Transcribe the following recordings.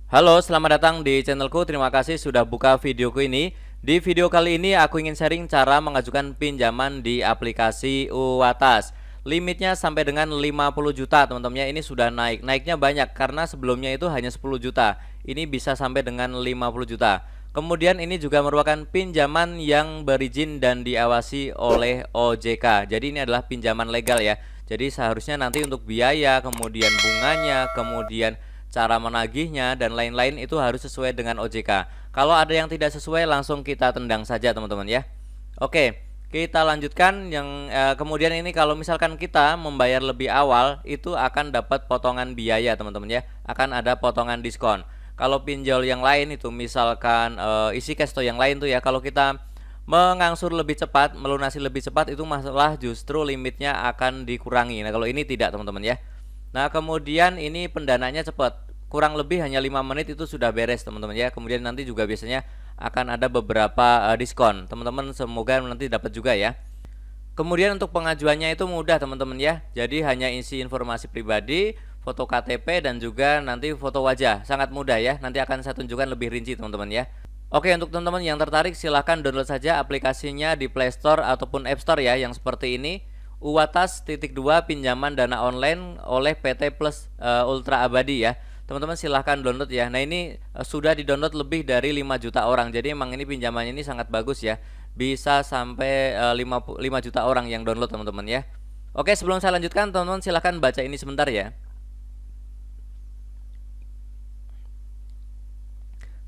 Halo, selamat datang di channelku. Terima kasih sudah buka videoku ini. Di video kali ini aku ingin sharing cara mengajukan pinjaman di aplikasi Uwatas. Limitnya sampai dengan 50 juta, teman-teman ya. Ini sudah naik. Naiknya banyak karena sebelumnya itu hanya 10 juta. Ini bisa sampai dengan 50 juta. Kemudian ini juga merupakan pinjaman yang berizin dan diawasi oleh OJK. Jadi ini adalah pinjaman legal ya. Jadi seharusnya nanti untuk biaya, kemudian bunganya, kemudian cara menagihnya dan lain-lain itu harus sesuai dengan OJK. Kalau ada yang tidak sesuai langsung kita tendang saja teman-teman ya. Oke, kita lanjutkan yang kemudian ini kalau misalkan kita membayar lebih awal itu akan dapat potongan biaya teman-teman ya. Akan ada potongan diskon. Kalau pinjol yang lain itu misalkan isi cash atau yang lain tuh ya, kalau kita mengangsur lebih cepat, melunasi lebih cepat itu masalah justru limitnya akan dikurangi. Nah, kalau ini tidak teman-teman ya. Nah, kemudian ini pendananya cepat. Kurang lebih hanya 5 menit itu sudah beres, teman-teman ya. Kemudian nanti juga biasanya akan ada beberapa diskon. Teman-teman semoga nanti dapat juga ya. Kemudian untuk pengajuannya itu mudah, teman-teman ya. Jadi hanya isi informasi pribadi, foto KTP dan juga nanti foto wajah. Sangat mudah ya. Nanti akan saya tunjukkan lebih rinci, teman-teman ya. Oke, untuk teman-teman yang tertarik silahkan download saja aplikasinya di Play Store ataupun App Store ya, yang seperti ini. Uwatas.2 pinjaman dana online oleh PT Plus Ultra Abadi ya. Teman-teman silahkan download ya. Nah ini sudah di-download lebih dari 5 juta orang. Jadi emang ini pinjamannya ini sangat bagus ya. Bisa sampai 5 juta orang yang download teman-teman ya. Oke, sebelum saya lanjutkan teman-teman silahkan baca ini sebentar ya.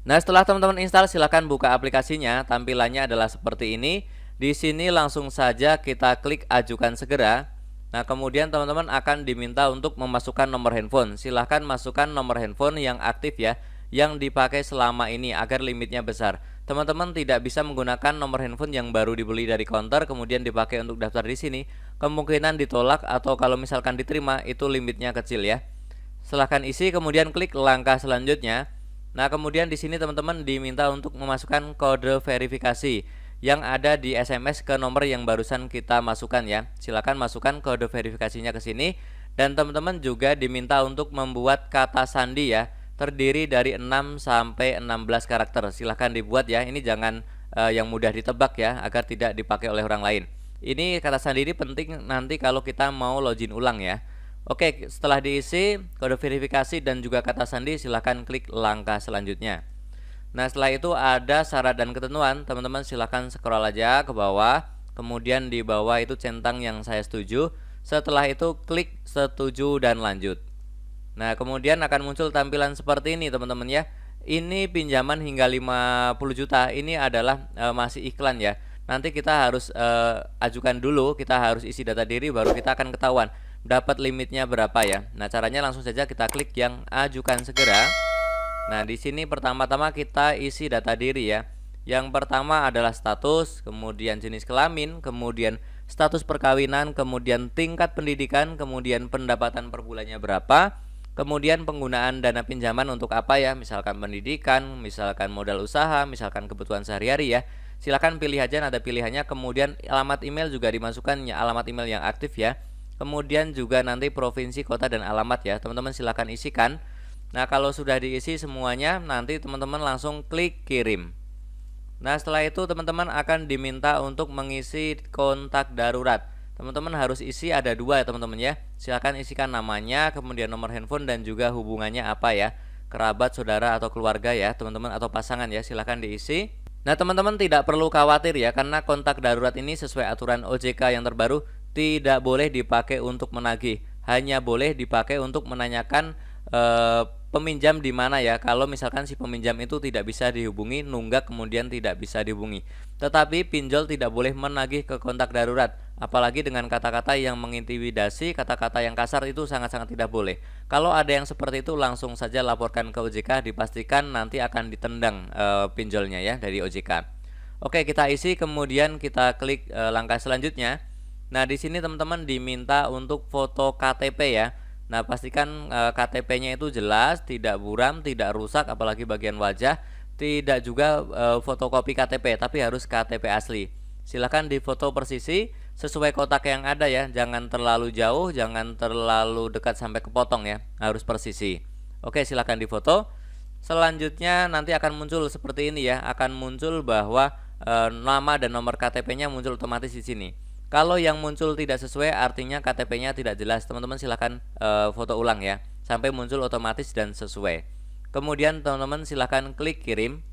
Nah, setelah teman-teman install silahkan buka aplikasinya. Tampilannya adalah seperti ini. Di sini langsung saja kita klik ajukan segera. Nah, kemudian teman-teman akan diminta untuk memasukkan nomor handphone. Silahkan masukkan nomor handphone yang aktif ya, yang dipakai selama ini agar limitnya besar. Teman-teman tidak bisa menggunakan nomor handphone yang baru dibeli dari counter kemudian dipakai untuk daftar di sini. Kemungkinan ditolak atau kalau misalkan diterima itu limitnya kecil ya. Silahkan isi kemudian klik langkah selanjutnya. Nah, kemudian di sini teman-teman diminta untuk memasukkan kode verifikasi yang ada di SMS ke nomor yang barusan kita masukkan ya. Silakan masukkan kode verifikasinya ke sini dan teman-teman juga diminta untuk membuat kata sandi ya, terdiri dari 6 sampai 16 karakter. Silahkan dibuat ya. Ini jangan yang mudah ditebak ya, agar tidak dipakai oleh orang lain. Ini kata sandi ini penting nanti kalau kita mau login ulang ya. Oke, setelah diisi kode verifikasi dan juga kata sandi, silahkan klik langkah selanjutnya. Nah, setelah itu ada syarat dan ketentuan. Teman-teman silahkan scroll aja ke bawah. Kemudian di bawah itu centang yang saya setuju. Setelah itu klik setuju dan lanjut. Nah, kemudian akan muncul tampilan seperti ini teman-teman ya. Ini pinjaman hingga 50 juta. Ini adalah masih iklan ya. Nanti kita harus ajukan dulu, kita harus isi data diri baru kita akan ketahuan dapat limitnya berapa ya. Nah, caranya langsung saja kita klik yang ajukan segera. Nah, di sini pertama-tama kita isi data diri ya. Yang pertama adalah status, kemudian jenis kelamin, kemudian status perkawinan, kemudian tingkat pendidikan, kemudian pendapatan per bulannya berapa, kemudian penggunaan dana pinjaman untuk apa ya, misalkan pendidikan, misalkan modal usaha, misalkan kebutuhan sehari-hari ya. Silakan pilih aja, ada pilihannya. Kemudian alamat email juga dimasukkan ya, alamat email yang aktif ya. Kemudian juga nanti provinsi, kota, dan alamat ya. Teman-teman silahkan isikan. Nah, kalau sudah diisi semuanya, nanti teman-teman langsung klik kirim. Nah, setelah itu teman-teman akan diminta untuk mengisi kontak darurat. Teman-teman harus isi ada 2 ya teman-teman ya. Silahkan isikan namanya, kemudian nomor handphone dan juga hubungannya apa ya. Kerabat, saudara, atau keluarga ya teman-teman, atau pasangan ya. Silahkan diisi. Nah, teman-teman tidak perlu khawatir ya, karena kontak darurat ini sesuai aturan OJK yang terbaru tidak boleh dipakai untuk menagih, hanya boleh dipakai untuk menanyakan peminjam di mana ya. Kalau misalkan si peminjam itu tidak bisa dihubungi, nunggak kemudian tidak bisa dihubungi. Tetapi pinjol tidak boleh menagih ke kontak darurat, apalagi dengan kata-kata yang mengintimidasi, kata-kata yang kasar itu sangat-sangat tidak boleh. Kalau ada yang seperti itu langsung saja laporkan ke OJK, dipastikan nanti akan ditendang pinjolnya ya dari OJK. Oke, kita isi kemudian kita klik langkah selanjutnya. Nah, di sini teman-teman diminta untuk foto KTP ya. Nah, pastikan KTP-nya itu jelas, tidak buram, tidak rusak, apalagi bagian wajah. Tidak juga fotokopi KTP, tapi harus KTP asli. Silahkan difoto persisi sesuai kotak yang ada ya. Jangan terlalu jauh, jangan terlalu dekat sampai kepotong ya. Harus persisi. Oke, silahkan difoto. Selanjutnya nanti akan muncul seperti ini ya, akan muncul bahwa nama dan nomor KTP-nya muncul otomatis di sini. Kalau yang muncul tidak sesuai artinya KTP-nya tidak jelas. Teman-teman silahkan foto ulang ya, sampai muncul otomatis dan sesuai. Kemudian teman-teman silahkan klik kirim.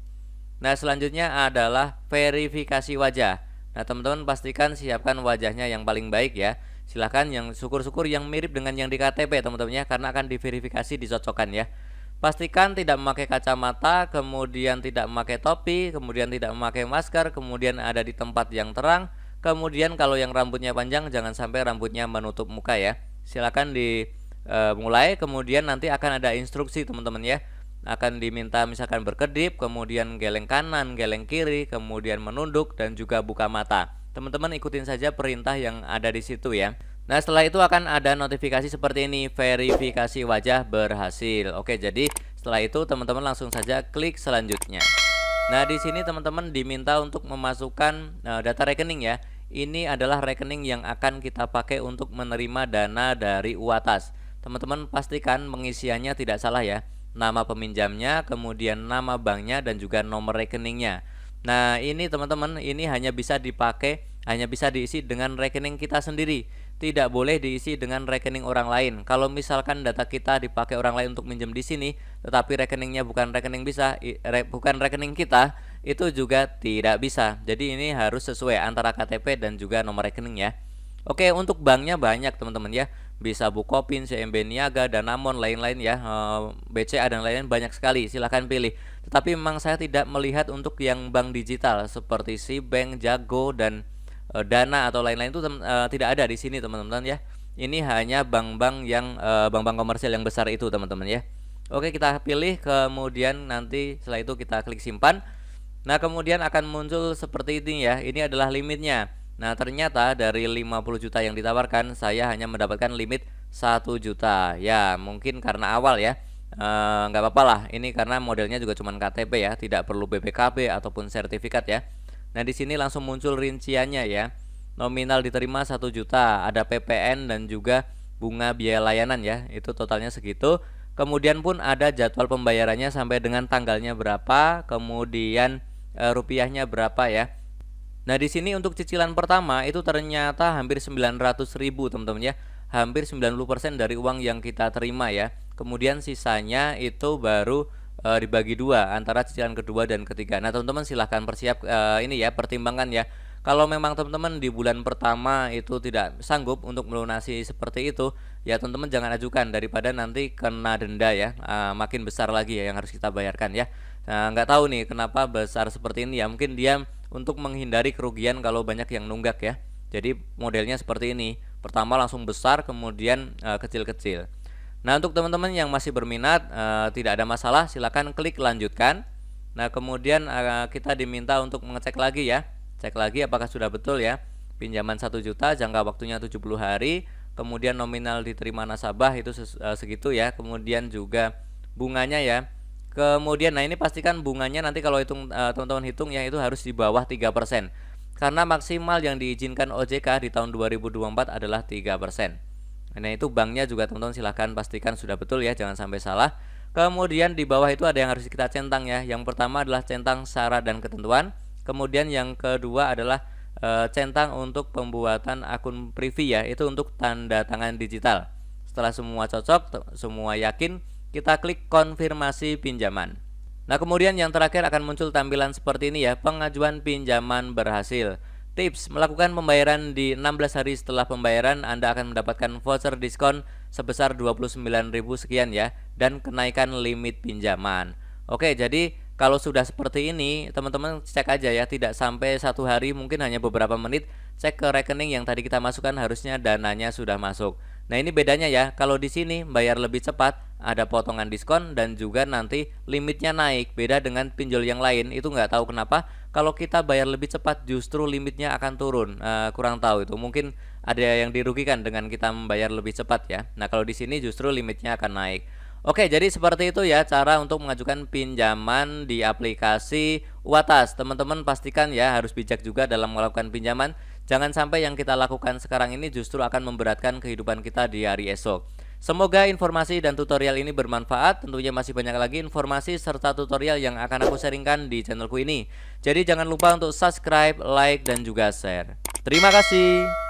Nah, selanjutnya adalah verifikasi wajah. Nah, teman-teman pastikan siapkan wajahnya yang paling baik ya. Silahkan yang syukur-syukur yang mirip dengan yang di KTP teman-teman ya, karena akan diverifikasi dicocokkan ya. Pastikan tidak memakai kacamata, kemudian tidak memakai topi, kemudian tidak memakai masker, kemudian ada di tempat yang terang. Kemudian kalau yang rambutnya panjang jangan sampai rambutnya menutup muka ya. Silakan dimulai, kemudian nanti akan ada instruksi teman-teman ya. Akan diminta misalkan berkedip, kemudian geleng kanan, geleng kiri, kemudian menunduk dan juga buka mata. Teman-teman ikutin saja perintah yang ada di situ ya. Nah, setelah itu akan ada notifikasi seperti ini, verifikasi wajah berhasil. Oke, jadi setelah itu teman-teman langsung saja klik selanjutnya. Nah, di sini teman-teman diminta untuk memasukkan data rekening ya. Ini adalah rekening yang akan kita pakai untuk menerima dana dari UATAS. Teman-teman pastikan pengisiannya tidak salah ya. Nama peminjamnya, kemudian nama banknya dan juga nomor rekeningnya. Nah, ini teman-teman, ini hanya bisa dipakai, hanya bisa diisi dengan rekening kita sendiri. Tidak boleh diisi dengan rekening orang lain. Kalau misalkan data kita dipakai orang lain untuk minjem di sini, tetapi rekeningnya bukan rekening bukan rekening kita, itu juga tidak bisa. Jadi ini harus sesuai antara KTP dan juga nomor rekening ya. Oke, untuk banknya banyak teman-teman ya. Bisa Bukopin, CMB Niaga, Danamon, lain-lain ya, BCA dan lain-lain banyak sekali. Silahkan pilih. Tetapi memang saya tidak melihat untuk yang bank digital seperti Sibank, Jago dan Dana atau lain-lain itu tidak ada di sini teman-teman ya. Ini hanya bank-bank yang bank-bank komersial yang besar itu teman-teman ya. Oke, kita pilih, kemudian nanti setelah itu kita klik simpan. Nah, kemudian akan muncul seperti ini ya. Ini adalah limitnya. Nah, ternyata dari 50 juta yang ditawarkan, saya hanya mendapatkan limit 1 juta. Ya, mungkin karena awal ya. Nggak apa-apa lah. Ini karena modelnya juga cuma KTP ya, tidak perlu BPKB ataupun sertifikat ya. Nah, di sini langsung muncul rinciannya ya. Nominal diterima 1 juta, ada PPN dan juga bunga biaya layanan ya. Itu totalnya segitu. Kemudian pun ada jadwal pembayarannya sampai dengan tanggalnya berapa, kemudian rupiahnya berapa ya. Nah, di sini untuk cicilan pertama itu ternyata hampir 900.000 teman-teman ya. Hampir 90% dari uang yang kita terima ya. Kemudian sisanya itu baru dibagi dua antara cicilan kedua dan ketiga. Nah, teman-teman silahkan ini ya, pertimbangkan ya. Kalau memang teman-teman di bulan pertama itu tidak sanggup untuk melunasi seperti itu, ya teman-teman jangan ajukan daripada nanti kena denda ya, makin besar lagi ya yang harus kita bayarkan ya. Nah, nggak tahu nih kenapa besar seperti ini ya. Mungkin dia untuk menghindari kerugian kalau banyak yang nunggak ya. Jadi modelnya seperti ini. Pertama langsung besar, kemudian kecil-kecil. Nah, untuk teman-teman yang masih berminat, tidak ada masalah, silakan klik lanjutkan. Nah, kemudian kita diminta untuk mengecek lagi ya. Cek lagi apakah sudah betul ya. Pinjaman 1 juta, jangka waktunya 70 hari. Kemudian nominal diterima nasabah itu segitu ya. Kemudian juga bunganya ya. Kemudian nah ini pastikan bunganya nanti kalau teman-teman hitung ya, itu harus di bawah 3%. Karena maksimal yang diizinkan OJK di tahun 2024 adalah 3%. Nah, itu banknya juga teman-teman silahkan pastikan sudah betul ya, jangan sampai salah. Kemudian di bawah itu ada yang harus kita centang ya. Yang pertama adalah centang syarat dan ketentuan. Kemudian yang kedua adalah centang untuk pembuatan akun privy ya, itu untuk tanda tangan digital. Setelah semua cocok, semua yakin, kita klik konfirmasi pinjaman. Nah, kemudian yang terakhir akan muncul tampilan seperti ini ya, pengajuan pinjaman berhasil. Tips, melakukan pembayaran di 16 hari setelah pembayaran Anda akan mendapatkan voucher diskon sebesar 29.000 sekian ya, dan kenaikan limit pinjaman. Oke, jadi kalau sudah seperti ini, teman-teman cek aja ya, tidak sampai 1 hari, mungkin hanya beberapa menit, cek ke rekening yang tadi kita masukkan, harusnya dananya sudah masuk. Nah, ini bedanya ya, kalau di sini bayar lebih cepat, ada potongan diskon dan juga nanti limitnya naik. Beda dengan pinjol yang lain, itu nggak tahu kenapa kalau kita bayar lebih cepat justru limitnya akan turun. Kurang tahu itu, mungkin ada yang dirugikan dengan kita membayar lebih cepat ya. Nah, kalau di sini justru limitnya akan naik. Oke, jadi seperti itu ya cara untuk mengajukan pinjaman di aplikasi UATAS. Teman-teman pastikan ya harus bijak juga dalam melakukan pinjaman. Jangan sampai yang kita lakukan sekarang ini justru akan memberatkan kehidupan kita di hari esok. Semoga informasi dan tutorial ini bermanfaat. Tentunya masih banyak lagi informasi serta tutorial yang akan aku sharingkan di channelku ini. Jadi jangan lupa untuk subscribe, like, dan juga share. Terima kasih.